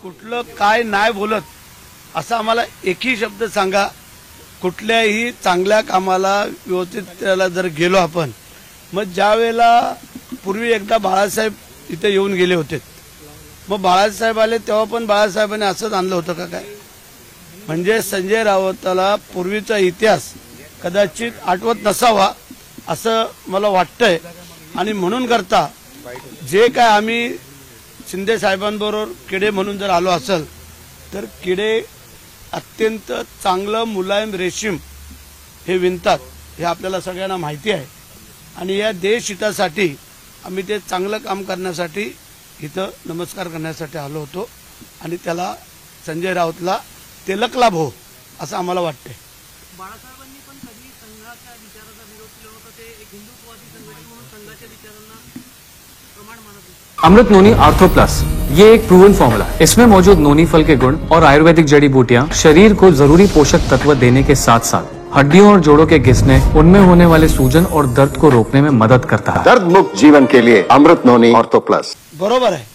कुठलं काय नाही बोलत असं आम्हाला एकही शब्द सांगा. कुठल्याही चांगल्या कामाला व्यवस्थित त्याला जर गेलो आपण, मग ज्या वेळेला पूर्वी एकदा बाळासाहेब इथे येऊन गेले होते, मग बाळासाहेब आले तेव्हा पण बाळासाहेबांनी असंच आणलं होतं का काय? म्हणजे संजय राऊताला पूर्वीचा इतिहास कदाचित आठवत नसावा असं मला वाटतंय. आणि म्हणून करता जे काय आम्ही शिंदे साहेबांबरोबर किडे म्हणून जर आलो असेल तर किडे अत्यंत चांगलं मुलायम रेशीम हे विणतात हे आपल्याला सगळ्यांना माहिती आहे. आणि या देशहितासाठी आम्ही ते चांगलं काम करण्यासाठी इथं नमस्कार करण्यासाठी आलो होतो. आणि त्याला संजय राऊतला तिलक लाभ हो असं आम्हाला वाटतंय. बाळासाहेबांनी पण कधी संघाच्या विचाराचा विरोध केला होता. ते एक हिंदुत्ववादी संघटन म्हणून संघाच्या विचारांना प्रमाण मानत होते. अमृत नोनी आर्थो प्लस, ये एक प्रूवन फॉर्मूला है. इसमें मौजूद नोनी फल के गुण और आयुर्वेदिक जड़ी बूटियां शरीर को जरूरी पोषक तत्व देने के साथ साथ हड्डियों और जोड़ों के घिसने, उनमें होने वाले सूजन और दर्द को रोकने में मदद करता है. दर्द मुक्त जीवन के लिए अमृत नोनी आर्थो प्लस. बरोबर आहे.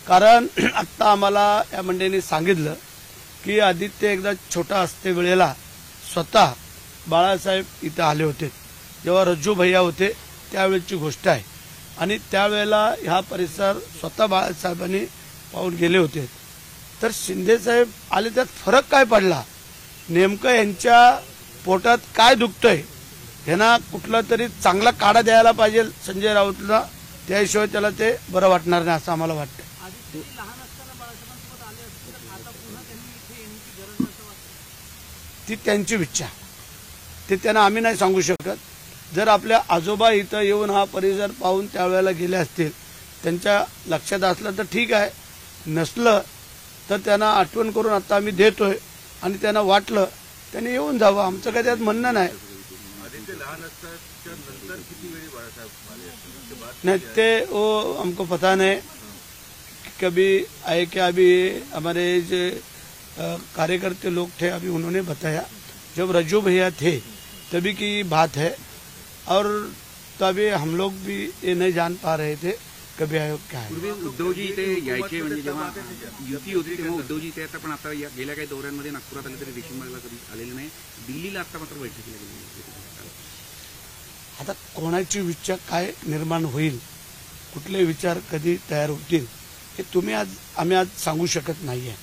कारण आता आम्हाला या मंडळींनी सांगितलं की आदित्य एकदा छोटा असते वेळेला स्वतः बाळासाहेब इथे आले होते, जेव्हा रज्जू भैया होते त्यावेळेची गोष्ट आहे. आणि त्यावेळेला ह्या परिसर स्वतः बाळासाहेबांनी पाहून गेले होते. तर शिंदेसाहेब आले, त्यात फरक काय पडला? नेमकं यांच्या पोटात काय दुखतंय, ह्यांना कुठला तरी चांगला काढा द्यायला पाहिजे संजय राऊतला, त्याशिवाय त्याला ते बरं वाटणार नाही असं आम्हाला वाटतं. ती त्यांची इच्छा, ते त्यांना आम्ही नाही सांगू शकत. जर आपल्या आजोबा इथं येऊन हा परिसर पाहून त्यावेळेला गेले असतील, त्यांच्या लक्षात असलं तर ठीक आहे, नसलं तर त्यांना आठवण करून आता आम्ही देतोय. आणि त्यांना वाटलं त्यांनी येऊन जावं, आमचं काही त्यात म्हणणं नाही. नहीं ते वो हमको पता नहीं, कभी आए क्या. अभी हमारे जो कार्यकर्ते लोग थे अभी उन्होंने बताया जब रज्जू भैया थे तभी की बात है. और तभी हम लोग भी ये नहीं जान पा रहे थे कभी आयोग क्या है. पूर्वी उद्धवजी इथे यायचे, म्हणजे जेव्हा युती होती तेव्हा उद्धवजी इथे येतात, पण आता गेल्या काही दौऱ्यांमध्ये नागपुरात आले तरी रेशीमबागला कधी आलेले नाही. दिल्लीला आता मात्र बैठकीला गेले. आता कोणाची विचार काय निर्माण होईल, कुठले विचार कधी तयार होतील हे आम्ही आज सांगू शकत नाहीये.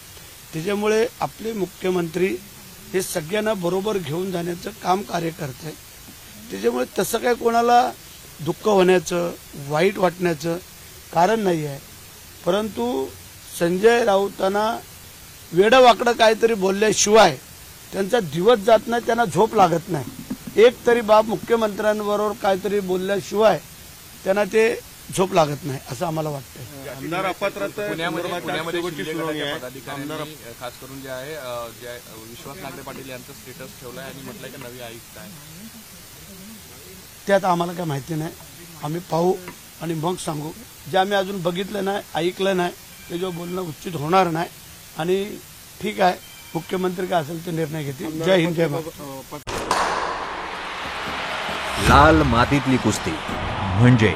त्याच्यामुळे आपले मुख्यमंत्री हे सगळ्यांना बरोबर घेऊन जाण्याचं काम कार्य करत आहे. त्याच्यामुळे तसं काय कोणाला दुःख होण्याचं, वाईट वाटण्याचं कारण नाही आहे. परंतु संजय राऊतांना वेडं वाकडं काहीतरी बोलल्याशिवाय त्यांचा दिवस जात नाही, त्यांना झोप लागत नाही. एक तरी बाब मुख्यमंत्र्यांबरोबर काहीतरी बोलल्याशिवाय त्यांना ते झोप लागत नाही असं आम्हाला वाटतं. आमदार अपात्रात पुण्यामध्ये पदाधिकाऱ्यांनी खास करून जे आहे विश्वास नांगरे पाटील यांचं स्टेटस ठेवलंय आणि म्हटलंय की नवी आयुक्त आहे. त्यात आम्हाला काय माहिती नाही, आम्ही पाहू आणि मग सांगू. जे आम्ही अजून बघितलं नाही, ऐकलं नाही, ते जो बोलणं उचित होणार नाही. आणि ठीक आहे, मुख्यमंत्री काय असेल ते निर्णय घेतील. जय हिंद, जय महाराष्ट्र. लाल मातीतली कुस्ती म्हणजे